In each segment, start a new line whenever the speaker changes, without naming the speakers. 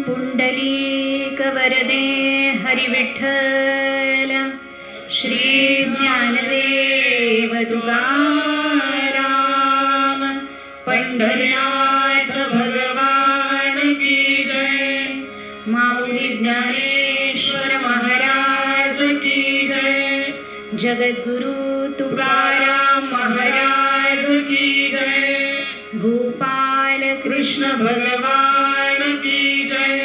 पुंडलीक वरदे हरिविठ्ठल श्री ज्ञानदेव तुकाराम पंढरीनाथ भगवान की जय। माऊली ज्ञानेश्वर महाराज की जय। जगद्गुरु तुकाराम महाराज की जय। गोपाल कृष्ण भगवान की जय।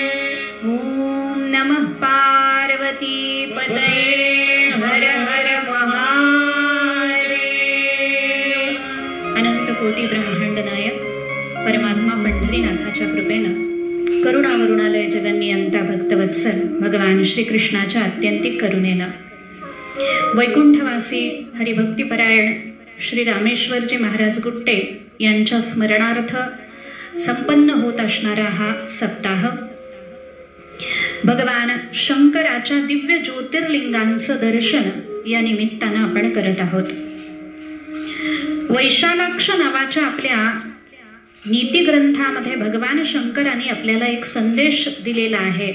ओम नमः पार्वती पतये हर हर महादेव। अनंत कोटी ब्रह्मांड नायक परमात्मा पंढरीनाथाच्या कृपेनं करुणावरुणालय जगन्नियंता भक्तवत्सल भगवान श्री कृष्णाच्या अत्यंतिक करुणेनं वैकुंठवासी हरिभक्तिपरायण श्री रामेश्वरजी महाराज गुट्टे यांच्या स्मरणार्थ संपन्न होत असणारा हा सप्ताह भगवान शंकराच्या दिव्य ज्योतिर्लिंगांचं दर्शन या निमित्तानं आपण करत आहोत। वैशालाक्ष नावाच्या आपल्या नीती ग्रंथामध्ये भगवान शंकरांनी आपल्याला एक संदेश दिलेला आहे।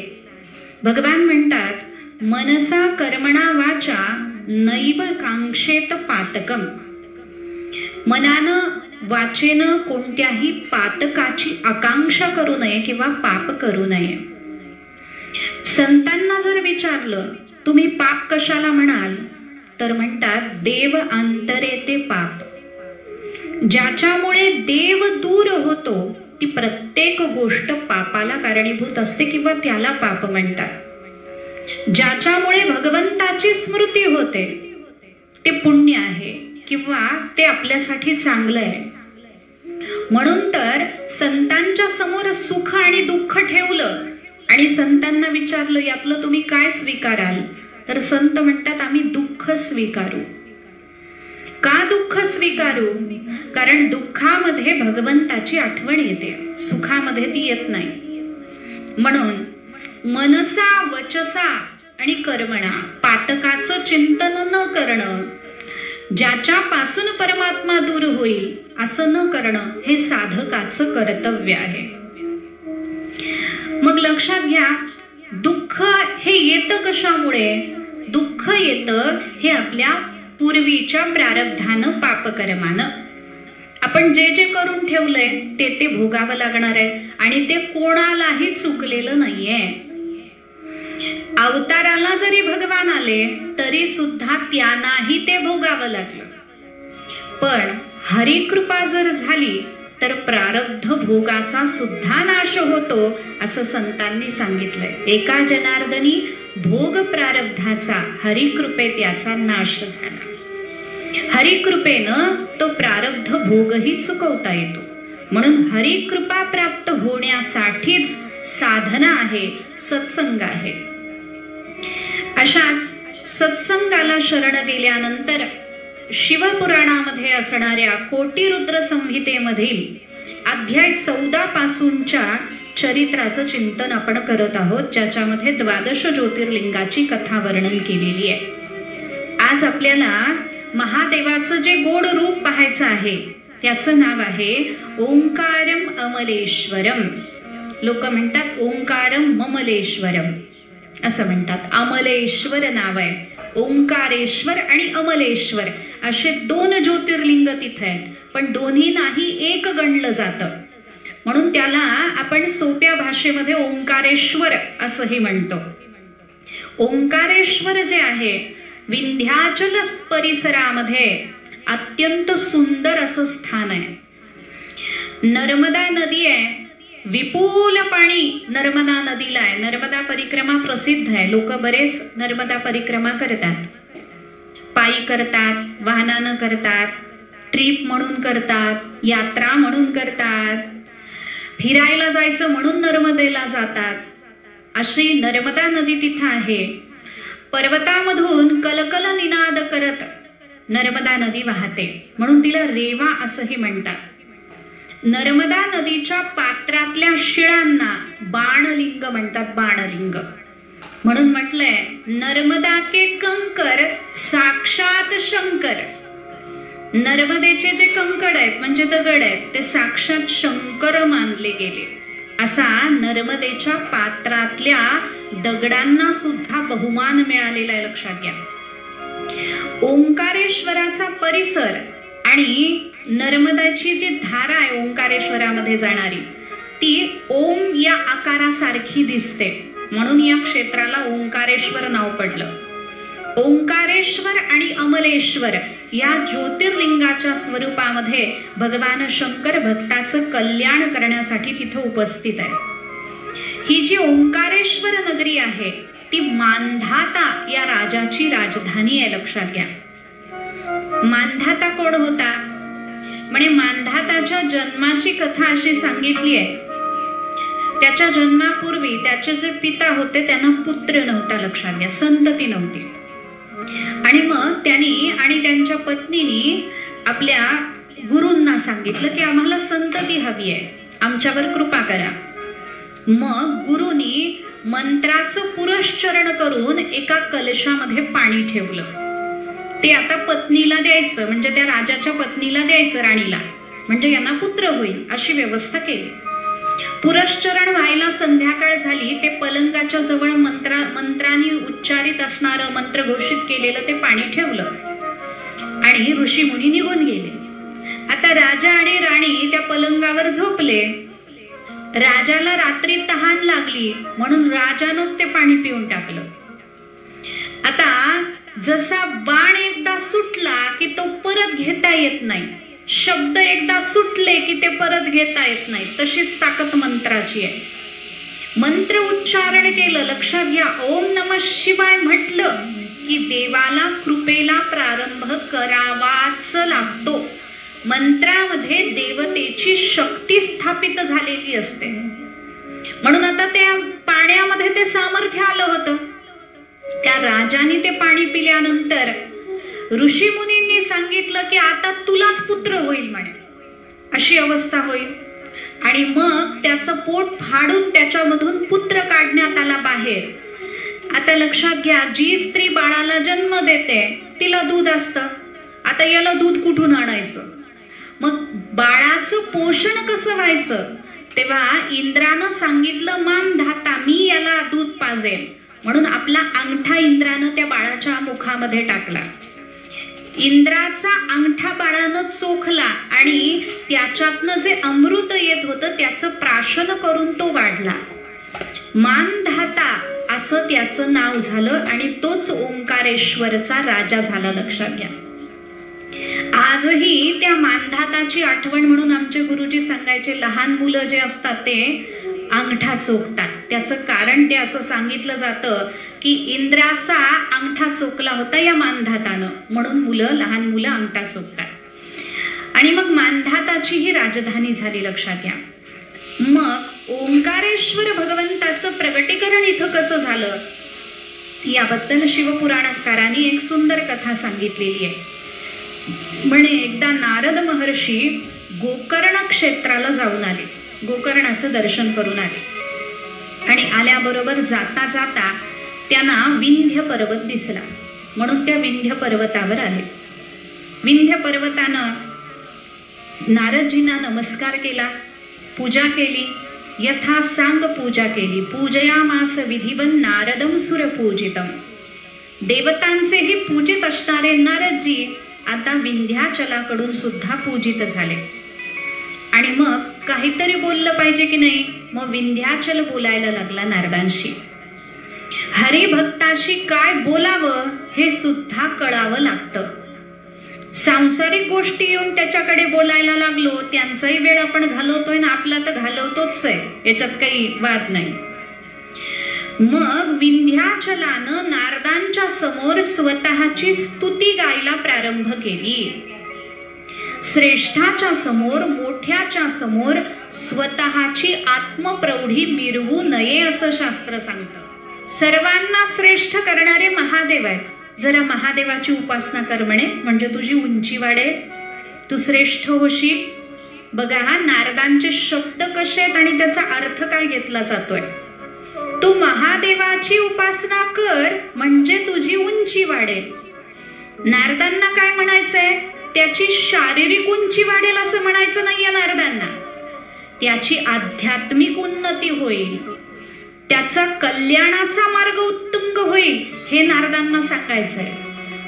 भगवान म्हणतात, मनसा कर्मणा वाचा नैव कांक्षेत पातकम। मनानं वाचेनं कोणत्याही पातकाची आकांक्षा करू नये किंवा पाप करू नये। संतांना जर विचारलं तुम्ही पाप कशाला म्हणाल, तर म्हणतात देव अंतरे ते पाप। ज्याच्यामुळे देव दूर होतो ती प्रत्येक गोष्ट पापाला कारणीभूत असते किंवा त्याला पाप म्हणतात। ज्याच्यामुळे भगवंताची स्मृती होते ते पुण्य आहे किंवा ते आपल्यासाठी चांगलं आहे। म्हणून तर संतांच्या समोर सुख आणि दुःख ठेवलं आणि संतांना विचारलं यातलं तुम्ही काय स्वीकाराल, तर संत म्हणतात आम्ही दुःख स्वीकारू। का दुःख स्वीकारू? कारण दुःखामध्ये भगवंताची आठवण येते, सुखामध्ये ती येत नाही। म्हणून मनसा वचसा आणि कर्मणा पातकाचं चिंतन न करणं, ज्याच्यापासून परमात्मा दूर होईल असं न करणं हे साधकाचं कर्तव्य आहे। मग लक्षात घ्या, दुःख हे येतं कशामुळे? दुःख येतं हे आपल्या पूर्वीच्या प्रारब्धानं पापकर्मानं। आपण जे जे करून ठेवलंय ते ते भोगावं लागणार आहे आणि ते कोणालाही चुकलेलं नाहीये। अवताराला जरी भगवान आले तरी सुद्धा त्यांनाही ते भोगावं लागलं। पण हरिकृपा जर झाली तर प्रारब्ध भोगाचा सुद्धा नाश होतो असं संतांनी सांगितलंय। एका जनार्दनी भोग प्रारब्धाचा हरिकृपेत याचा नाश झाला। हरिकृपेनं तो प्रारब्ध भोगही चुकवता येतो। म्हणून हरिकृपा प्राप्त होण्यासाठीच साधना आहे, सत्संग आहे। अशाच सत्संगाला शरण दिल्यानंतर शिवपुराणामध्ये असणाऱ्या कोटिरुद्र संहितेमधील अध्याय 14 पासूनच्या चरित्राचं चिंतन आपण करत आहोत, ज्याच्यामध्ये 12 ज्योतिर्लिंगाची कथा वर्णन केलेली आहे। आज आपल्याला महादेवाचं जे गोड रूप पाहायचं आहे त्याचं नाव आहे ओंकारम अमलेश्वरम। लोक म्हणतात ओंकारम ममलेश्वरम असं म्हणतात। अमलेश्वर नाव आहे। ओंकारेश्वर आणि अमलेश्वर असे 2 ज्योतिर्लिंग तिथे आहेत, पण दोन्ही नाही एक गणलं जातं। म्हणून त्याला आपण सोप्या भाषेमध्ये ओंकारेश्वर असंही म्हणतो। ओंकारेश्वर जे आहे विंध्याचल परिसरामध्ये अत्यंत सुंदर असं स्थान आहे। नर्मदा नदी आहे, विपुल पाणी नर्मदा नदीला आहे। नर्मदा परिक्रमा प्रसिद्ध आहे। लोक बरेच नर्मदा परिक्रमा करतात, पायी करतात, वाहनानं करतात, ट्रिप म्हणून करतात, यात्रा म्हणून करतात, फिरायला जायचं म्हणून नर्मदेला जातात। अशी नर्मदा नदी तिथं आहे। पर्वतामधून कलकल निनाद करत नर्मदा नदी वाहते, म्हणून तिला रेवा असंही म्हणतात। नर्मदा नदीच्या पात्रातल्या शिळांना बाणलिंग म्हणतात, बाणलिंग। म्हणून म्हटलंय नर्मदा के कंकर साक्षात शंकर। नर्मदेचे जे कंकड आहेत म्हणजे दगड आहेत ते साक्षात शंकर मानले गेले। असा नर्मदेच्या पात्रातल्या दगडांना सुद्धा बहुमान मिळालेला आहे, लक्षात घ्या. ओंकारेश्वराचा परिसर आणि नर्मदाची जी धारा आहे ओंकारेश्वरामध्ये जाणारी, ती ओम या आकारासारखी दिसते, म्हणून या क्षेत्राला ओंकारेश्वर नाव पडलं. ओंकारेश्वर आणि अमलेश्वर या ज्योतिर्लिंगाच्या स्वरूपामध्ये भगवान शंकर भक्ताचं कल्याण करण्यासाठी तिथं उपस्थित आहे. ही जी ओंकारेश्वर नगरी आहे ती मांधाता या राजाची राजधानी आहे, लक्षात घ्या. मांधाता कोण होता? म्हणजे मांधाताच्या जन्माची कथा अशी सांगितली आहे. त्याच्या जन्मापूर्वी त्याचे जे पिता होते त्यांना पुत्र नव्हता, लक्षात घ्या, संतती नव्हती. आणि मग त्यांनी आणि त्यांच्या पत्नीनी आपल्या गुरूंना सांगितलं की आम्हाला संतती हवी आहे, आमच्यावर कृपा करा. मग गुरुनी मंत्राचं पुरश्चरण करून एका कलशामध्ये पाणी ठेवलं. ते आता पत्नीला द्यायचं, म्हणजे त्या राजाच्या पत्नीला द्यायचं, राणीला, म्हणजे यांना पुत्र होईल अशी व्यवस्था केली. पुरश्चरण व्हायला संध्याकाळ झाली. ते पलंगाच्या जवळ मंत्रांनी उच्चारित असणारं, मंत्र घोषित केलेलं ते पाणी ठेवलं आणि ऋषी मुनी निघून गेले. आता राजा आणि राणी त्या पलंगावर झोपले. राजाला रात्री तहान लागली म्हणून राजानंच ते पाणी पिऊन टाकलं. आता जसा बाण एकदा सुटला की तो परत घेता येत नाही, शब्द एकदा सुटले की ते परत घेता येत नाही, तशीच ताकद मंत्राची आहे. मंत्र उच्चारण केलं, लक्षात घ्या, ओम नमः शिवाय म्हटलं की देवाला कृपेला प्रारंभ करावाच लागतो. मंत्रामध्ये देवतेची शक्ती स्थापित झालेली असते. म्हणून आता त्या पाण्यामध्ये ते सामर्थ्य आलं होतं. त्या राजाने ते पाणी पिल्यानंतर ऋषी मुनींनी सांगितलं की आता तुलाच पुत्र होईल म्हणे, अशी अवस्था होईल. आणि मग त्याचं पोट फाडून त्याच्यामधून पुत्र काढण्यात आला बाहेर. आता लक्षात घ्या, जी स्त्री बाळाला जन्म देते तिला दूध असतं. आता याला दूध कुठून आणायचं? मग बाळाचं पोषण कसं व्हायचं? तेव्हा इंद्रानं सांगितलं, मांधाता मी याला दूध पाजेल, म्हणून आपला अंगठा इंद्रानं त्या बाळाच्या मुखामध्ये टाकला. इंद्राचा अंगठा बाळानं चोखला आणि त्याच्यातनं जे अमृत येत होतं त्याचं प्राशन करून तो वाढला. मानधाता असं त्याचं नाव झालं आणि तोच ओंकारेश्वरचा राजा झाला, लक्षात घ्या. आजही त्या मानधाताची आठवण म्हणून आमचे गुरुजी सांगायचे, लहान मुलं जे असतात ते अंगठा चोखतात. त्याचं कारण ते असं सांगितलं जातं की इंद्राचा अंगठा चोखला होता या मानधातानं, म्हणून लहान मुलं अंगठा चोखतात. आणि मग मानधाताची ही राजधानी झाली, लक्षात घ्या. मग ओंकारेश्वर भगवंताचं प्रगटीकरण इथं कसं झालं याबद्दल शिवपुराणकारांनी एक सुंदर कथा सांगितलेली आहे. म्हणे एकदा नारद महर्षी गोकर्ण क्षेत्राला जाऊन आले, गोकर्णाचं दर्शन करून आले. आणि आल्याबरोबर जाता जाता त्यांना विंध्य पर्वत दिसला, म्हणून त्या विंध्य पर्वतावर आले. विंध्य पर्वतानं नारदजींना नमस्कार केला, पूजा केली, यथा सांग पूजा केली. पूजयामास विधिवन नारदम सुर पूजितम. देवतांचेही पूजित असणारे नारदजी आता विंध्याचलाकडून सुद्धा पूजित झाले. आणि मग काहीतरी बोललं पाहिजे की नाही, मग विंध्याचल बोलायला लागला नारदांशी. हरिभक्ताशी काय बोलावं हे सुद्धा कळावं लागतं. सांसारिक गोष्टी येऊन त्याच्याकडे बोलायला लागलो, त्यांचाही वेळ आपण घालवतोय ना, आपला तर घालवतोच आहे, याच्यात काही वाद नाही. मग विंध्याचलानं नारदांच्या समोर स्वतःची स्तुती गायला प्रारंभ केली. श्रेष्ठाच्या समोर, मोठ्याच्या समोर स्वतःची आत्मप्रौढी मिरवू नये असं शास्त्र सांगतं. सर्वांना श्रेष्ठ करणारे महादेव आहेत. जरा महादेवाची उपासना कर म्हणे, म्हणजे तुझी उंची वाढेल, तू श्रेष्ठ होशील. बघा हा नारदांचे शब्द कसे आहेत आणि त्याचा अर्थ काय घेतला जातोय. तू महादेवाची उपासना कर म्हणजे तुझी उंची वाढेल. नारदांना काय म्हणायचंय, त्याची शारीरिक उंची वाढेल असं म्हणायचं नाहीये नारदांना. त्याची आध्यात्मिक उन्नती होईल, त्याचा कल्याणाचा मार्ग उत्तुंग होईल, हे नारदांना सांगायचंय.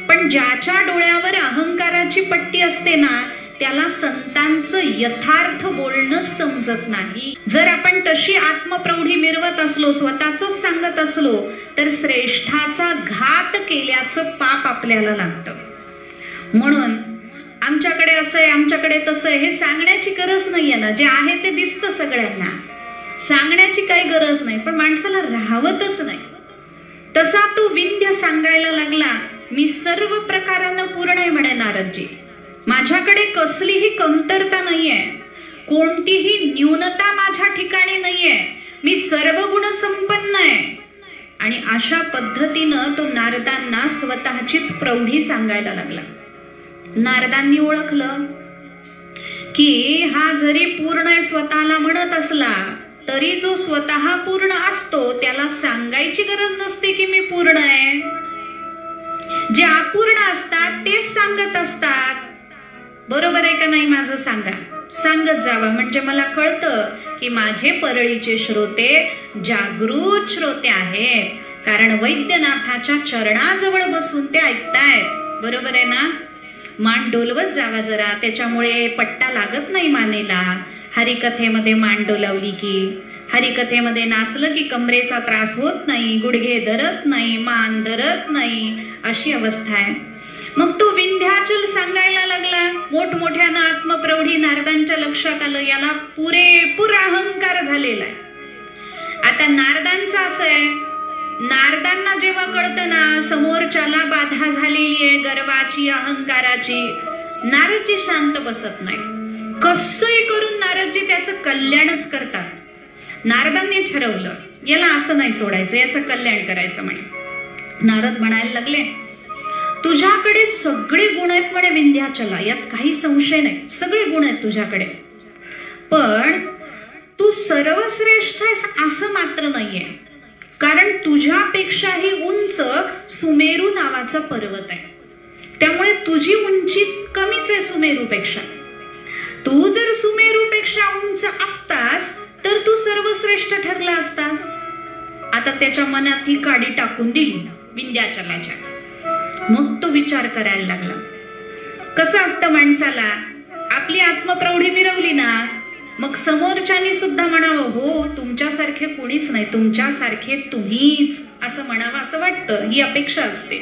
पण ज्याच्या डोळ्यावर अहंकाराची पट्टी असते ना, त्याला संतांचं यथार्थ बोलणं समजत नाही. जर आपण तशी आत्मप्रौढी मिरवत असलो, स्वतःच सांगत असलो, तर श्रेष्ठाचा घात केल्याचं पाप आपल्याला लागतं. म्हणून आमच्याकडे असं आहे, आमच्याकडे तसं आहे, हे सांगण्याची गरज नाहीये ना. जे आहे ते दिसतं सगळ्यांना, सांगण्याची काही गरज नाही. पण माणसाला राहवतच नाही. तसा तो विंध्य सांगायला लागला, मी सर्व प्रकारानं पूर्ण आहे म्हणे नारदजी. माझ्याकडे कसलीही कमतरता नाहीये, कोणतीही न्यूनता माझ्या ठिकाणी नाहीये, मी सर्व गुण संपन्न आहे. आणि अशा पद्धतीनं तो नारदांना स्वतःचीच प्रौढी सांगायला लागला. नारदांनी ओळखलं की हा जरी पूर्ण आहे स्वतःला म्हणत असला, तरी जो स्वतः पूर्ण असतो त्याला सांगायची गरज नसते की मी पूर्ण आहे. जे अपूर्ण असतात तेच सांगत असतात. बरोबर आहे का नाही माझं सांगा, सांगत जावा. म्हणजे मला कळतं की माझे परळीचे श्रोते जागृत श्रोते आहेत, कारण वैद्यनाथाच्या चरणाजवळ बसून ते ऐकतायत. बरोबर आहे ना. मान डोलवत जावा जरा, त्याच्यामुळे पट्टा लागत नाही मानेला. हरिकथेमध्ये मान डोलावली की, हरिकथेमध्ये नाचलं की कमरेचा त्रास होत नाही, गुडघे धरत नाही, मान धरत नाही, अशी अवस्था आहे. मग तो विंध्याचल सांगायला लागला. मोठमोठ्यानं आत्मप्रौढी नारदांच्या लक्षात आलं, याला पुरेपूर अहंकार झालेला आहे. आता नारदांचं असं आहे, नारदांना जेव्हा कळतं ना समोरच्याला बाधा झालेली आहे गर्वाची, अहंकाराची, नारदजी शांत बसत नाही. कसंही करून नारदजी त्याचं कल्याणच करतात. नारदांनी ठरवलं याला असं नाही सोडायचं, याचं कल्याण करायचं म्हणे. नारद म्हणायला लागले, तुझ्याकडे सगळे गुण आहेत म्हणे विंध्याचला, यात काही संशय नाही, सगळे गुण आहेत तुझ्याकडे. पण तू सर्वश्रेष्ठ आहेस असं मात्र नाहीये, कारण तुझ्यापेक्षाही उंच सुमेरू नावाचा पर्वत आहे. त्यामुळे तुझी उंची कमीच आहे सुमेरूपेक्षा. तू जर सुमेरूपेक्षा उंच असतास तर तू सर्वश्रेष्ठ ठरला असतास. आता त्याच्या मनात ही काडी टाकून दिली विंध्याचलाच्या. मग तो विचार करायला लागला. कसं असतं माणसाला, आपली आत्मप्रौढी मिरवली ना, मग समोरच्यानी सुद्धा म्हणावं, हो तुमच्यासारखे कोणीच नाही, तुमच्यासारखे तुम्हीच, असं म्हणावं असं वाटतं, ही अपेक्षा असते.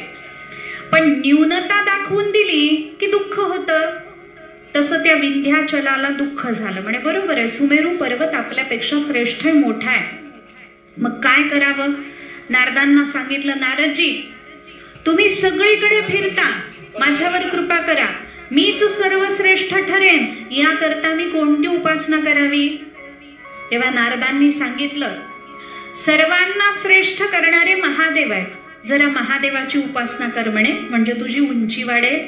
पण न्यूनता दाखवून दिली की दुःख होतं. तसं त्या विंध्याचलाला दुःख झालं. म्हणे बरोबर आहे, सुमेरू पर्वत आपल्यापेक्षा श्रेष्ठ आहे, मोठा आहे. मग काय करावं. नारदांना सांगितलं, नारदजी तुम्ही सगळीकडे फिरता, माझ्यावर कृपा करा, मीच सर्वश्रेष्ठ ठरेन, याकरता मी कोणती उपासना करावी. तेव्हा नारदांनी सांगितलं, सर्वांना श्रेष्ठ करणारे महादेव आहेत, जरा महादेवाची उपासना कर म्हणे, म्हणजे तुझी उंची वाढेल,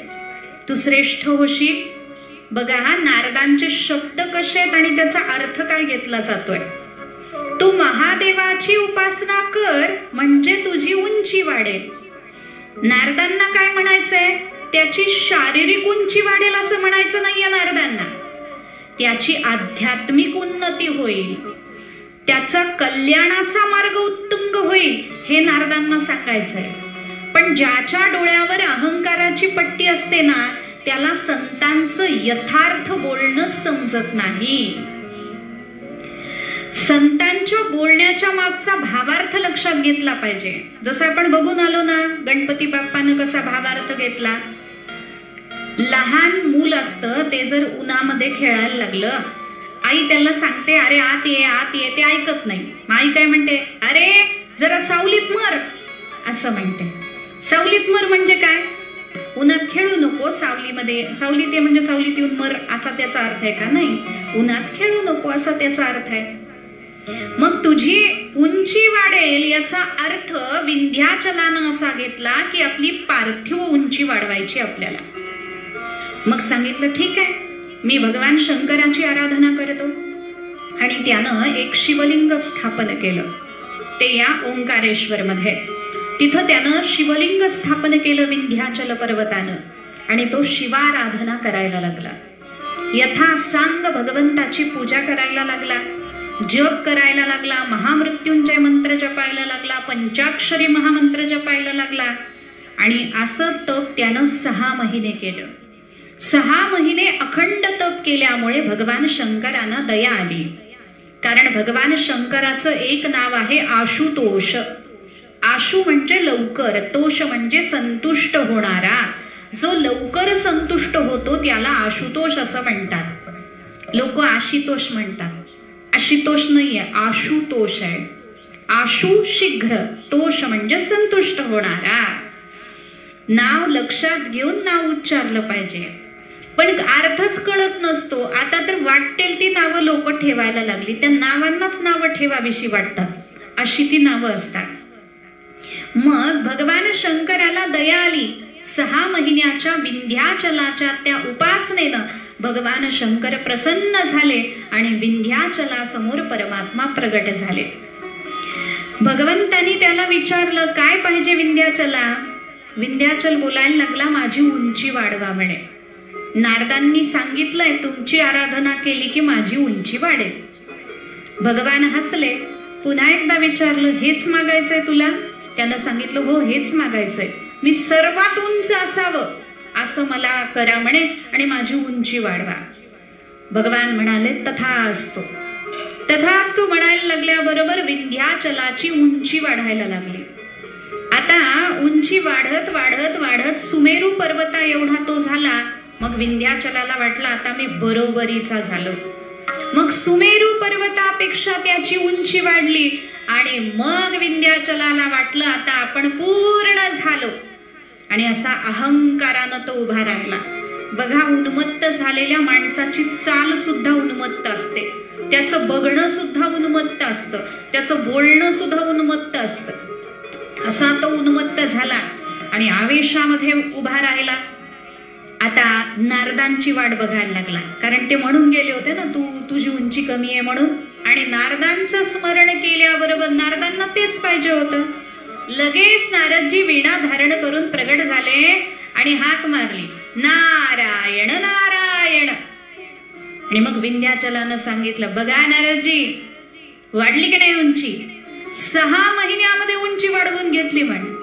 तू श्रेष्ठ होशील. बघा हा नारदांचे शब्द कसे आहेत आणि त्याचा अर्थ काय घेतला जातोय. तू महादेवाची उपासना कर म्हणजे तुझी उंची वाढेल. नारदांना काय म्हणायचंय, त्याची शारीरिक उंची वाढेल असं म्हणायचं नाहीये नारदांना, त्याची आध्यात्मिक उन्नती होईल, त्याचा कल्याणाचा मार्ग उत्तुंग होईल, हे नारदांना सांगायचंय. पण ज्याच्या डोळ्यावर अहंकाराची पट्टी असते ना, त्याला संतांचं यथार्थ बोलणं समजत नाही. संतांच्या बोलण्याच्या मागचा भावार्थ लक्षात घेतला पाहिजे. जसं आपण बघून आलो ना, गणपती बाप्पानं कसा भावार्थ घेतला. लहान मूल असतं, ते जर उन्हामध्ये खेळायला लागलं, आई त्याला सांगते अरे आत ये आत ये, ते ऐकत नाही. आई काय म्हणते, अरे जरा सावलीत मर, असं म्हणते. सावलीत मर म्हणजे काय, उन्हात खेळू नको, सावलीमध्ये, सावलीत ये म्हणजे सावलीत येऊन मर असा त्याचा अर्थ आहे का, नाही, उन्हात खेळू नको असा त्याचा अर्थ आहे. मग तुझी उंची वाढेल याचा अर्थ विंध्याचलानं असा घेतला की आपली पार्थिव उंची वाढवायची आपल्याला. मग सांगितलं ठीक आहे, मी भगवान शंकराची आराधना करतो. आणि त्यानं एक शिवलिंग स्थापन केलं, ते या ओंकारेश्वर मध्ये. तिथं त्यानं शिवलिंग स्थापन केलं विंध्याचल पर्वतानं, आणि तो शिवाराधना करायला लागला. यथासांग भगवंताची पूजा करायला लागला, जप करायला लागला, महामृत्युंजय मंत्र जपायला लागला, पंचाक्षरी महामंत्र जपायला लागला. आणि असं तप त्यानं 6 महिने केलं. 6 महिने अखंड तप केल्यामुळे भगवान शंकरांना दया आली. कारण भगवान शंकराचं एक नाव आहे आशुतोष. आशु म्हणजे लवकर, तोष म्हणजे संतुष्ट होणारा. जो लवकर संतुष्ट होतो त्याला आशुतोष असं म्हणतात. लोक आशितोष म्हणतात. आशितोष नाहीये, आशुतोष आहे. आशु शीघ्र, तोष म्हणजे संतुष्ट होणारा. नाव लक्षात घेऊन नाव उच्चारलं पाहिजे. पण अर्थच कळत नसतो. आता तर वाटेल ती नावं लोक ठेवायला लागली. त्या नावांनाच नावं ठेवावीशी वाटतात, अशी ती नावं असतात. मग भगवान शंकराला दया आली. 6 महिन्याच्या विंध्याचलाच्या त्या उपासनेनं भगवान शंकर प्रसन्न झाले आणि विंध्याचलासमोर परमात्मा प्रगट झाले. भगवंतानी त्याला विचारलं, काय पाहिजे विंध्याचला? विंध्याचल बोलायला लागला, माझी उंची वाढवा म्हणे. नारदांनी सांगितलंय, तुमची आराधना केली की माझी उंची वाढेल. भगवान हसले. पुन्हा एकदा विचारलं, हेच मागायचंय तुला? त्यानं सांगितलं, हो हेच मागायचंय. मी सर्वात उंच असावं असं मला करा म्हणे आणि माझी उंची वाढवा. भगवान म्हणाले, तथास्तु. तथास्तु म्हणायला लागल्याबरोबर विंध्याचलाची उंची वाढायला लागली. आता उंची वाढत वाढत वाढत सुमेरू पर्वता एवढा तो झाला. मग विंध्याचलाला वाटलं, आता मी बरोबरीचा झालो. मग सुमेरू पर्वतापेक्षा त्याची उंची वाढली आणि मग विंध्याचलाला वाटलं, आता आपण पूर्ण झालो. आणि असा अहंकारानं तो उभा राहिला. बघा, उन्मत्त झालेल्या माणसाची चाल सुद्धा उन्मत्त असते, त्याचं बघणं सुद्धा उन्मत्त असतं, त्याचं बोलणं सुद्धा उन्मत्त असतं. असा तो उन्मत्त झाला आणि आवेशामध्ये उभा राहिला. आता नारदांची वाट बघायला लागला. कारण ते म्हणून गेले होते ना, तुझी उंची कमी आहे म्हणून. आणि नारदांचं स्मरण केल्याबरोबर नारदांना तेच पाहिजे होतं. लगेच नारदजी वीणा धारण करून प्रगट झाले आणि हाक मारली, नारायण नारायण. आणि मग विंध्याचलानं सांगितलं, बघा नारदजी, वाढली की नाही उंची? 6 महिन्यामध्ये उंची वाढवून घेतली म्हणे.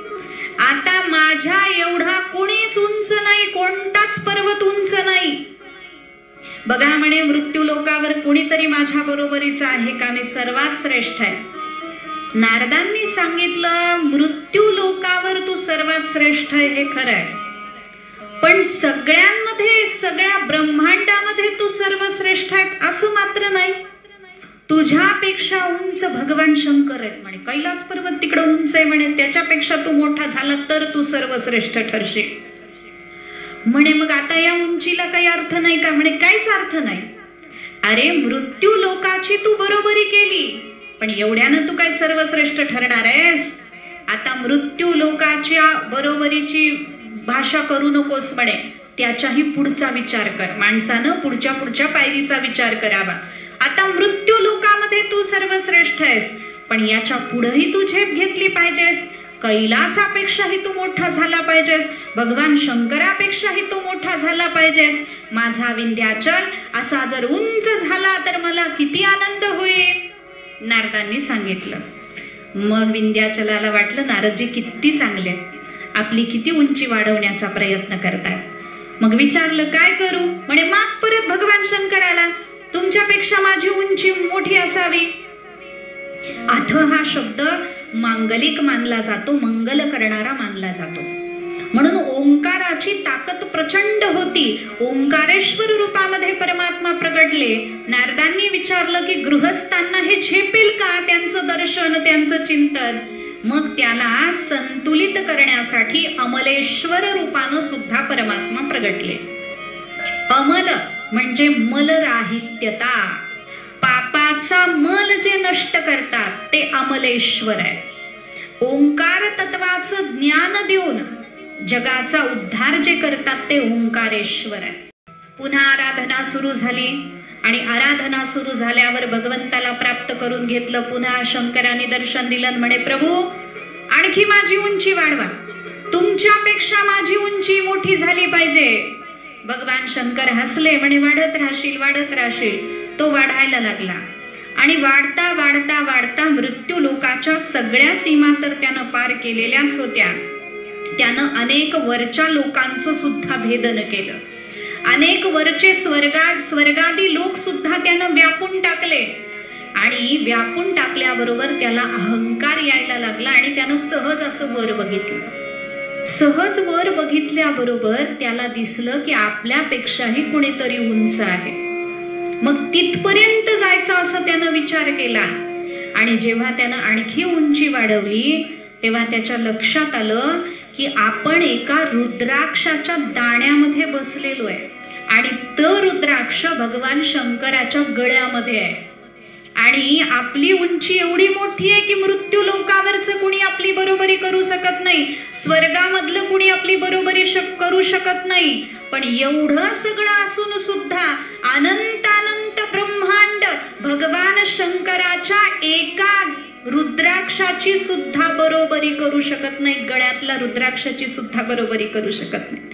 आता माझ्या एवढा कोणीच उंच नाही, कोणताच पर्वत उंच नाही. बघा म्हणे, मृत्यू लोकावर कोणीतरी माझ्या बरोबरीचा आहे का? मी सर्वात श्रेष्ठ आहे. नारदांनी सांगितलं, मृत्यू लोकावर तू सर्वात श्रेष्ठ आहे हे खरं आहे, पण सगळ्यांमध्ये, सगळ्या ब्रह्मांडामध्ये तू सर्वश्रेष्ठ आहे असं मात्र नाही. तुझ्यापेक्षा उंच भगवान शंकर आहेत म्हणे. कैलास पर्वत तिकडे उंच आहे म्हणे, त्याच्यापेक्षा तू मोठा झाला तर तू सर्वश्रेष्ठ ठरशील म्हणे. मग आता या उंचीला काही अर्थ नाही का? म्हणे काहीच अर्थ नाही. अरे, मृत्यू लोकाची तू बरोबरी केली, पण एवढ्यानं तू काय सर्वश्रेष्ठ ठरणार आहेस? आता मृत्यू लोकाच्या बरोबरीची भाषा करू नकोस म्हणे, त्याच्याही पुढचा विचार कर. माणसानं पुढच्या पायरीचा विचार करावा. आता मृत्यू लोकामध्ये तू सर्वश्रेष्ठ आहेस, पण याच्या पुढेही तू झेप घेतली पाहिजेस. कैलासापेक्षाही तू मोठा झाला पाहिजेस, भगवान शंकरापेक्षाही तू मोठा झाला पाहिजेस. माझा विंध्याचल असा जर उंच झाला तर मला किती आनंद होईल. नारदांनी सांगितलं. मग विंध्याचलाला वाटलं, नारदजी किती चांगले, आपली किती उंची वाढवण्याचा प्रयत्न करतात. मग विचारलं, काय करू? म्हणे, माग परत भगवान शंकराला, तुमच्यापेक्षा माझी उंची मोठी असावी. अथ हा शब्द मांगलिक मानला जातो, मंगल करणारा मानला जातो. म्हणून ओंकाराची ताकद प्रचंड होती. ओंकारेश्वर रूपामध्ये परमात्मा प्रगटले. नारदांनी विचारलं की गृहस्थांना हे झेपेल का त्यांचं दर्शन, त्यांचं चिंतन? मग त्याला संतुलित करण्यासाठी अमलेश्वर रूपानं सुद्धा परमात्मा प्रगटले. अमल म्हणजे मलराहित्यता, पापाचा मल जे नष्ट करतात ते अमलेश्वर आहे. ओंकार तत्वाचं ज्ञान देऊन जगाचा उद्धार जे करतात ते ओंकारेश्वर आहे. पुन्हा आराधना सुरू झाली आणि आराधना सुरू झाल्यावर भगवंताला प्राप्त करून घेतलं. पुन्हा शंकराने दर्शन दिलं. म्हणे, प्रभू आणखी माझी उंची वाढवा, तुमच्यापेक्षा माझी उंची मोठी झाली पाहिजे. भगवान शंकर हसले, म्हणे वाढत राहशील वाढत राहशील. तो वाढायला लागला आणि वाढता वाढता वाढता मृत्यू लोकाच्या सगळ्या सीमा तर त्यानं पार केलेल्याच होत्या. त्यानं अनेक वरच्या लोकांचं सुद्धा भेदन केलं. अनेक वरचे स्वर्गादी लोक सुद्धा त्यानं व्यापून टाकले आणि व्यापून टाकल्याबरोबर त्याला अहंकार यायला लागला आणि त्यानं सहज असं वर बघितलं. सहज वर बघितल्याबरोबर त्याला दिसलं की आपल्यापेक्षाही कोणीतरी उंच आहे. मग तिथपर्यंत जायचं असं त्यानं विचार केला आणि जेव्हा त्यानं आणखी उंची वाढवली तेव्हा त्याच्या लक्षात आलं की आपण एका रुद्राक्षाच्या दाण्यामध्ये बसलेलो आहे आणि तो रुद्राक्ष भगवान शंकराच्या गळ्यामध्ये आहे आणि आपली उंची एवढी मोठी आहे की मृत्यू लोकावरचं कुणी आपली बरोबरी करू शकत नाही, स्वर्गामधलं कुणी आपली बरोबरी करू शकत नाही. पण एवढं सगळं असून सुद्धा अनंत ब्रह्मांड भगवान शंकराच्या एका रुद्राक्षाची सुद्धा बरोबरी करू शकत नाही, गळ्यातल्या रुद्राक्षाची सुद्धा बरोबरी करू शकत नाही.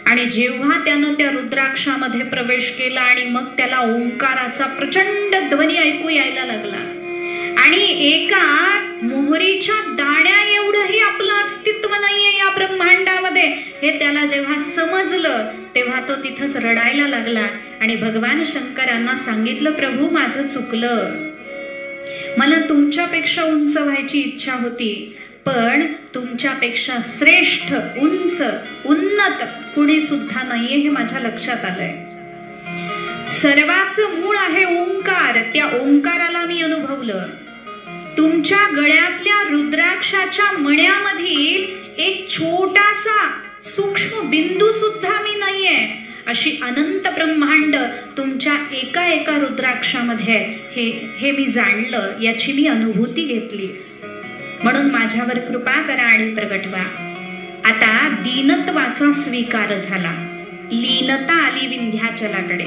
आणि जेव्हा त्यानं त्या रुद्राक्षामध्ये प्रवेश केला आणि मग त्याला ओंकाराचा प्रचंड ध्वनी ऐकू यायला लागला आणि एका मोहरीच्या दाण्या एवढंही आपलं अस्तित्व नाहीये या ब्रह्मांडामध्ये हे त्याला जेव्हा समजलं तेव्हा तो तिथंच रडायला लागला आणि भगवान शंकरांना सांगितलं, प्रभू माझं चुकलं, मला तुमच्यापेक्षा उंच व्हायची इच्छा होती, पण तुमच्यापेक्षा श्रेष्ठ उंच उन्नत कुणी सुद्धा नाहीये हे माझ्या लक्षात आलंय. सर्वाचं मूळ आहे ओंकार, त्या ओंकाराला मी अनुभवलं. तुमच्या गळ्यातल्या रुद्राक्षाच्या मण्यामधील एक छोटासा सूक्ष्म बिंदू सुद्धा मी नाहीये. अशी अनंत ब्रह्मांड तुमच्या एका एका रुद्राक्षामध्ये हे मी जाणलं, याची मी अनुभूती घेतली. म्हणून माझ्यावर कृपा करा आणि प्रगट व्हा. आता दीनत्वाचा स्वीकार झाला, लीनता आली विंध्याचलाकडे.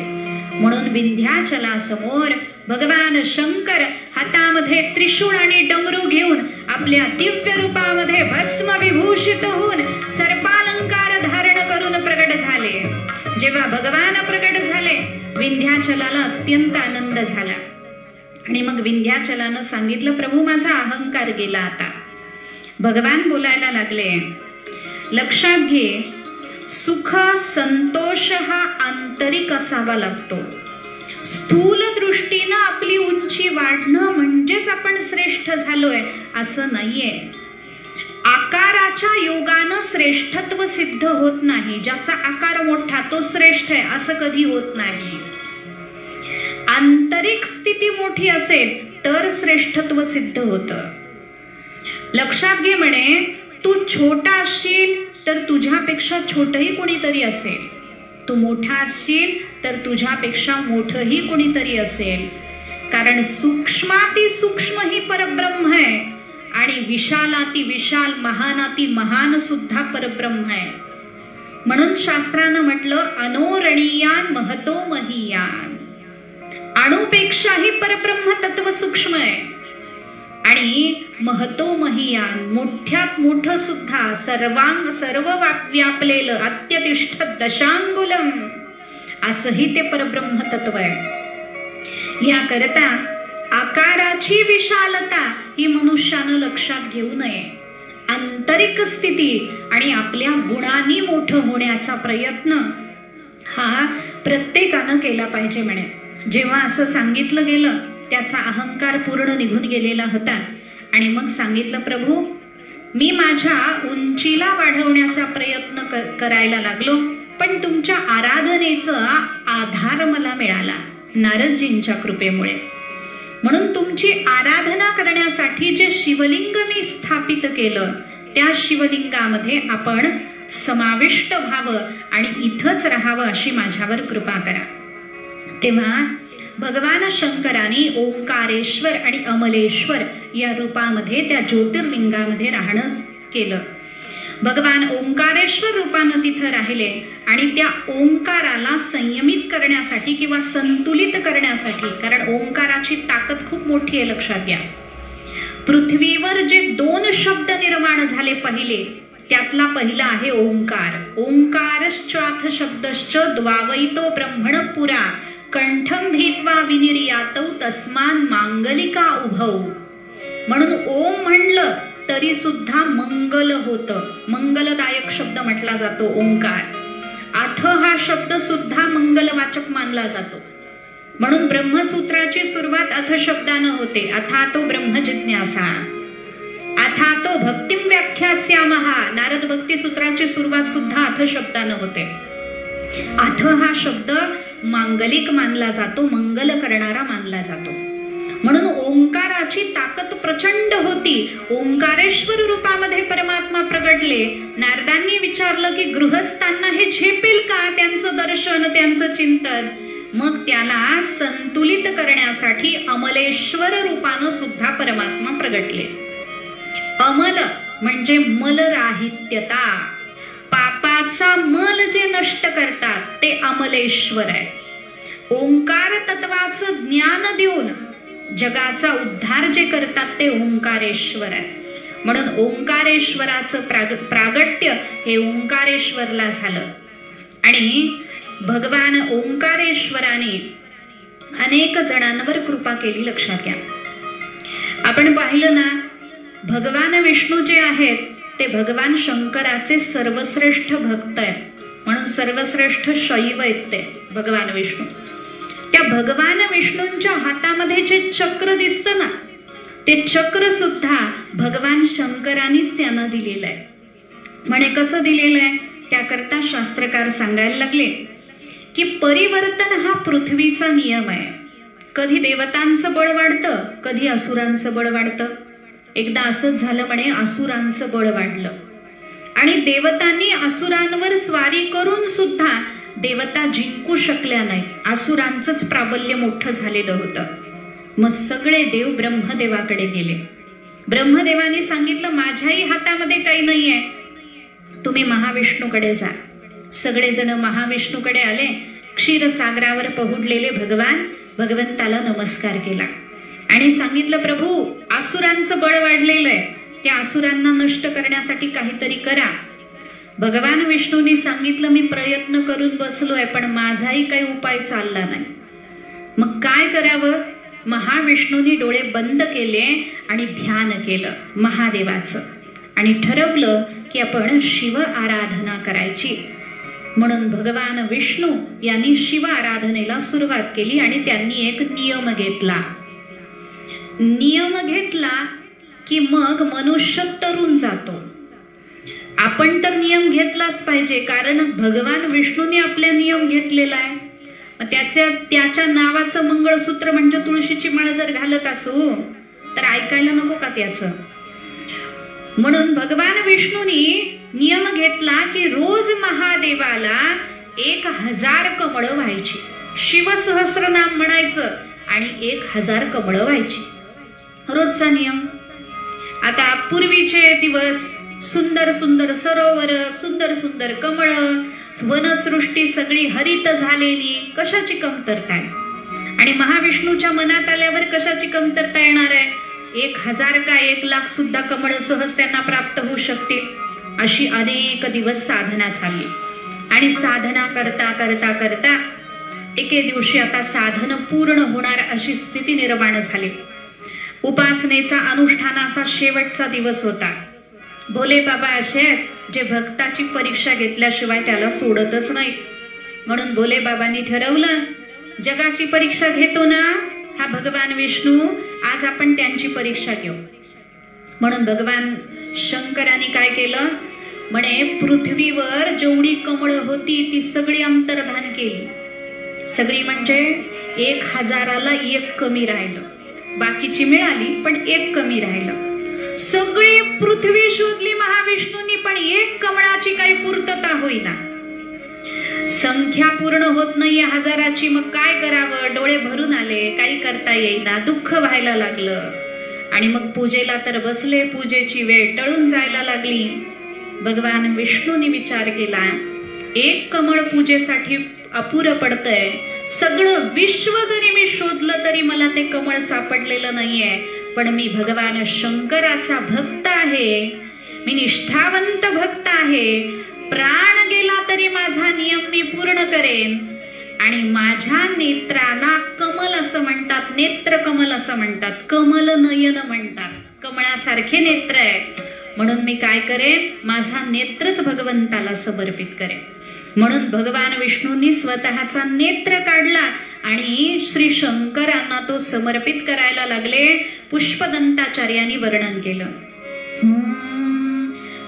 म्हणून विंध्याचलासमोर भगवान शंकर हातामध्ये त्रिशूळ आणि डमरू घेऊन आपल्या दिव्य रूपामध्ये भस्म विभूषित होऊन सर्पालंकार धारण करून प्रगट झाले. जेव्हा भगवान प्रगट झाले विंध्याचलाला अत्यंत आनंद झाला आणि मग विंध्याचलानं सांगितलं, प्रभू माझा अहंकार गेला. आता भगवान बोलायला लागले, लक्षात घे, सुख संतोष हा आंतरिक असावा लागतो. स्थूल दृष्टीनं आपली उंची वाढणं म्हणजेच आपण श्रेष्ठ झालोय असं नाहीये. आकाराच्या योगानं श्रेष्ठत्व सिद्ध होत नाही. ज्याचा आकार मोठा तो श्रेष्ठ आहे असं कधी होत नाही. आंतरिक स्थिती मोठी असेल तर श्रेष्ठत्व सिद्ध होतं. लक्षात घे, म्हणे तू छोटा असशील तर तुझ्यापेक्षा छोटही कोणीतरी असेल, तू मोठा असशील तर तुझ्यापेक्षा मोठही कोणीतरी असेल. कारण सूक्ष्माती सूक्ष्म ही परब्रह्म आहे आणि विशालाती विशाल महानाती महान सुद्धा परब्रह्म आहे. म्हणून शास्त्रानं म्हटलं, अनोरणीयान महतो महीयान. अणुपेक्षाही परब्रह्म तत्व सूक्ष्म आहे आणि महतो महीयान, मोठ्यात मोठं सुद्धा सर्व व्यापलेलं अत्यतिष्ठ दशांगुलम असंही ते परब्रह्म तत्व आहे. याकरता आकाराची विशालता ही मनुष्यानं लक्षात घेऊ नये. आंतरिक स्थिती आणि आपल्या गुणांनी मोठं होण्याचा प्रयत्न हा प्रत्येकानं केला पाहिजे. म्हणे जेव्हा असं सांगितलं गेलं त्याचा अहंकार पूर्ण निघून गेलेला होता आणि मग सांगितलं, प्रभू मी माझ्या उंचीला वाढवण्याचा प्रयत्न करायला लागलो, पण तुमच्या आराधनेचा आधार मला मिळाला नारदजींच्या कृपेमुळे. म्हणून तुमची आराधना करण्यासाठी जे शिवलिंग मी स्थापित केलं त्या शिवलिंगामध्ये आपण समाविष्ट व्हावं आणि इथंच राहावं अशी माझ्यावर कृपा करा. तेव्हा भगवान शंकराने ओंकारेश्वर आणि अमलेश्वर या रूपामध्ये त्या ज्योतिर्लिंगामध्ये राहणं केलं. भगवान ओंकारेश्वर रूपानं तिथं राहिले आणि त्या ओंकाराला संयमित करण्यासाठी किंवा संतुलित करण्यासाठी, कारण ओंकाराची ताकद खूप मोठी आहे, लक्षात घ्या. पृथ्वीवर जे 2 शब्द निर्माण झाले पहिले त्यातला पहिला आहे ओंकार. ओंकारश्चाथ शब्दश्च द्वावैतो ब्रह्मण पुरा कंठम भीत्वा विनिर्यातौ तस्मान मांगलिका उभौ. म्हणून ओम म्हणलं तरी सुद्धा मंगल होतं. मंगलदायक शब्द म्हटला जातो ओंकार. अथ हा शब्द सुद्धा मंगलवाचक मानला जातो. म्हणून ब्रह्मसूत्राची सुरुवात अथ शब्दानं होते. अथातो ब्रह्म जिज्ञासा, अथातो भक्तिम व्याख्यास्यामहा. नारद भक्ती सूत्राची सुरुवात सुद्धा अथ शब्दानं होते. अथ हा शब्द मांगलिक मानला जातो, मंगल करणारा मानला जातो. म्हणून ओंकाराची ताकद प्रचंड होती. ओंकारेश्वर रूपामध्ये परमात्मा प्रगटले. नारदांनी विचारलं की गृहस्थांना हे झेपेल का त्यांचं दर्शन, त्यांचं चिंतन? मग त्याला संतुलित करण्यासाठी अमलेश्वर रूपानं सुद्धा परमात्मा प्रगटले. अमल म्हणजे मलराहित्यता, पापाचा मल जे नष्ट करतात ते अमलेश्वर आहे. ओंकार तत्वाचं ज्ञान देऊन जगाचा उद्धार जे करतात ते ओंकारेश्वर आहे. म्हणून ओंकारेश्वराचं प्रागट्य हे ओंकारेश्वरला झालं. आणि भगवान ओंकारेश्वराने अनेक जणांवर कृपा केली. लक्षात घ्या, आपण पाहिलं ना, भगवान विष्णू जे आहेत ते भगवान शंकराचे सर्वश्रेष्ठ भक्त आहेत. म्हणून सर्वश्रेष्ठ शैव आहेत ते भगवान विष्णू. त्या भगवान विष्णूंच्या हातामध्ये जे चक्र दिसतं ना, ते चक्र सुद्धा भगवान शंकरांनीच त्यांना दिलेलं आहे. म्हणे कसं दिलेलं आहे त्याकरता शास्त्रकार सांगायला लागले की परिवर्तन हा पृथ्वीचा नियम आहे. कधी देवतांचं बळ वाढतं, कधी असुरांचं बळ वाढतं. एकदा असंच झालं, म्हणे असुरांचं बळ वाढलं आणि देवतांनी असुरांवर स्वारी करून सुद्धा देवता जिंकू शकल्या नाही. असुरांचंच प्राबल्य मोठं झालेलं होतं. मग सगळे देव ब्रह्मदेवाकडे गेले. ब्रह्मदेवाने सांगितलं माझ्याही हातामध्ये काही नाहीये, तुम्ही महाविष्णूकडे जा. सगळेजण महाविष्णूकडे आले. क्षीरसागरावर पहुडलेले भगवंताला नमस्कार केला आणि सांगितलं प्रभू असुरांचं बळ वाढलेलं आहे, त्या असुरांना नष्ट करण्यासाठी काहीतरी करा. भगवान विष्णूंनी सांगितलं मी प्रयत्न करून बसलोय पण माझाही काही उपाय चालला नाही. मग काय करावं? महाविष्णूंनी डोळे बंद केले आणि ध्यान केलं महादेवाचं आणि ठरवलं की आपण शिव आराधना करायची. म्हणून भगवान विष्णू यांनी शिव आराधनेला सुरुवात केली आणि त्यांनी एक नियम घेतला. नियम घेतला की मग मनुष्य तरुण जातो. आपण तर नियम घेतलाच पाहिजे, कारण भगवान विष्णूने आपला नियम घेतलेला आहे. त्याच्या नावाचं मंगळसूत्र म्हणजे तुळशीची माळ जर घालत असू तर ऐकायला नको का त्याचं? म्हणून भगवान विष्णूनी नियम घेतला की रोज महादेवाला 1000 कमळं व्हायची. शिवसहस्रनाम म्हणायचं आणि 1000 कमळं व्हायची. रोजचा नियम. आता पूर्वीचे दिवस सुंदर सुंदर सरोवर, सुंदर सुंदर कमळ, वनसृष्टी सगळी हरित झालेली, कशाची कमतरता आहे? आणि महाविष्णूच्या मनात आल्यावर कशाची कमतरता येणार आहे? 1000 का 1,00,000 सुद्धा कमळ सहज त्यांना प्राप्त होऊ शकतील. अशी अनेक दिवस साधना झाली आणि साधना करता करता करता एके दिवशी आता साधन पूर्ण होणार अशी स्थिती निर्माण झाली. उपासनेचा अनुष्ठानाचा शेवटचा दिवस होता. भोले बाबा असे जे भक्ताची परीक्षा घेतल्याशिवाय त्याला सोडतच नाही. म्हणून भोले बाबांनी ठरवलं जगाची परीक्षा घेतो ना हा भगवान विष्णू, आज आपण त्यांची परीक्षा घेऊ. म्हणून भगवान शंकराने काय केलं? म्हणे पृथ्वीवर जेवढी कमळ होती ती सगळी अंतर्धान केली. सगळी म्हणजे 1000ला 1 कमी राहिलं. बाकीची मिळाली पण 1 कमी राहिलं. सगळी पृथ्वी शोधली महाविष्णूंनी पण 1 कमळाची काही पूर्तता होईना. संख्या पूर्ण होत नाहीये 1000ची. मग काय करावं? डोळे भरून आले, काही करता येईना, दुःख व्हायला लागलं. आणि मग पूजेला तर बसले. पूजेची वेळ टळून जायला लागली. भगवान विष्णूंनी विचार केला 1 कमळ पूजेसाठी अपुरं पडतंय. सगळं विश्व जरी मी शोधलं तरी मला ते कमळ सापडलेलं नाहीये. पण मी भगवान शंकराचा भक्त आहे. मी निष्ठावंत भक्त आहे, प्राण गेला तरी माझा नियम मी पूर्ण करेन. आणि माझ्या नेत्रांना कमल असं म्हणतात, नेत्र कमल असं म्हणतात, कमल नयन म्हणतात, कमळासारखे नेत्र आहेत. म्हणून मी काय करेन, माझा नेत्रच भगवंताला समर्पित करेन. म्हणून भगवान विष्णूंनी स्वतःचा नेत्र काढला आणि श्री शंकरांना तो समर्पित करायला लागले. पुष्पदंताचार्यांनी वर्णन केलं.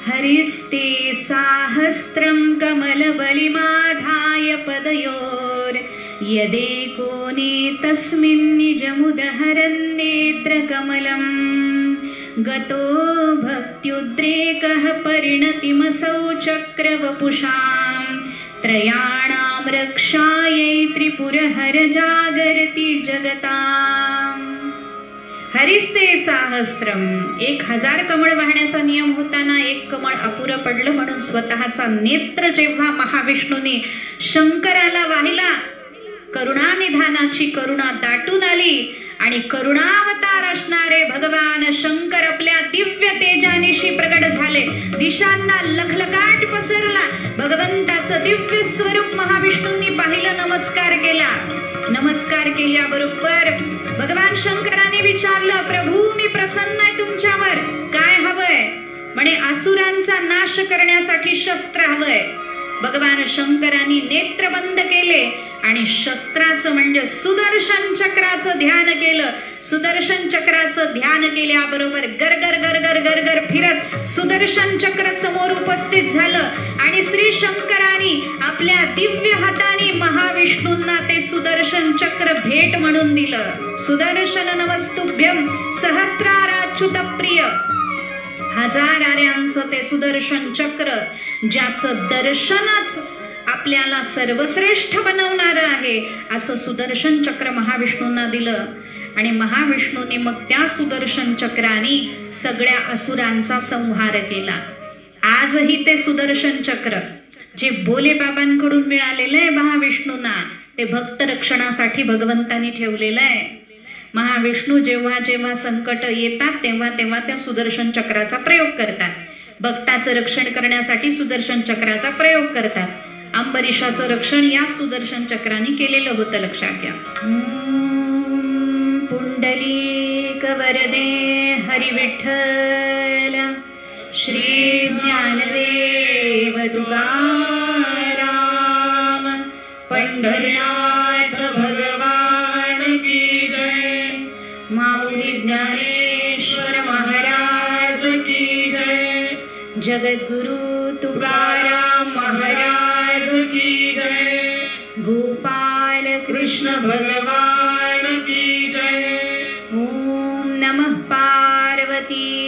हरिस्ते साहस्रं कमलबलिमाधाय पदयोर यदेकोने तस्मिन् निजमुदहरन् नेत्रकमलं गतो भक्त्युद्रेकः परिणतिमसौ चक्रवपुषां त्रयाणां रक्षायै त्रिपुरहर जागरति जगताम्. हरिस्ते साहस्रम, 1000 कमळ वाहण्याचा नियम होताना 1 कमळ अपुरं पडलं. म्हणून स्वतःचा नेत्र जेव्हा महाविष्णूने शंकराला वाहिला, करुणानिधानाची करुणा दाटून आली आणि करुणावतार असणारे भगवान शंकर आपल्या दिव्य तेजानिशी प्रगट झाले. दिशांना लखलकाट पसरला. भगवंताचं दिव्य स्वरूप महाविष्णूंनी पाहिलं, नमस्कार केला. नमस्कार केल्याबरोबर भगवान शंकराने विचारलं, प्रभू मी प्रसन्न आहे तुमच्यावर, काय हवंय? म्हणे असुरांचा नाश करण्यासाठी शस्त्र हवंय. भगवान शंकरांनी नेत्र बंद केले आणि शस्त्राचं म्हणजे सुदर्शन चक्राचं ध्यान केलं. सुदर्शन चक्राचं ध्यान केल्याबरोबर गरगर गरगर गरगर फिरत सुदर्शन चक्र समोर उपस्थित झालं आणि श्री शंकरांनी आपल्या दिव्य हाताने महाविष्णूंना ते सुदर्शन चक्र भेट म्हणून दिलं. सुदर्शन नमस्तुभ्यं सहस्राराच्युत प्रिय. 1000 आऱ्यांचं ते सुदर्शन चक्र, ज्याचं दर्शनच आपल्याला सर्वश्रेष्ठ बनवणार आहे, असं सुदर्शन चक्र महाविष्णूंना दिलं. आणि महाविष्णूंनी मग त्या सुदर्शन चक्राने सगळ्या असुरांचा संहार केला. आजही ते सुदर्शन चक्र जे भोले बाबांकडून मिळालेलं आहे महाविष्णूंना, ते भक्त रक्षणासाठी भगवंतांनी ठेवलेलं आहे. महाविष्णू जेव्हा जेव्हा संकट येतात तेव्हा तेव्हा त्या सुदर्शन चक्राचा प्रयोग करतात. भक्ताचं रक्षण करण्यासाठी सुदर्शन चक्राचा प्रयोग करतात. अंबरीशाचं रक्षण या सुदर्शन चक्राने केलेलं होतं, लक्षात घ्या. पुंडलीक वरदे हरी विठ्ठल श्री ज्ञानदेव तुकाराम पंढरनाथ भगवान की जय. माऊली ज्ञानेश्वर महाराज की जय. जगद्गुरु तुकाराम महाराज की जय. गोपाल कृष्ण भगवान की जय. ओम नमः पार्वती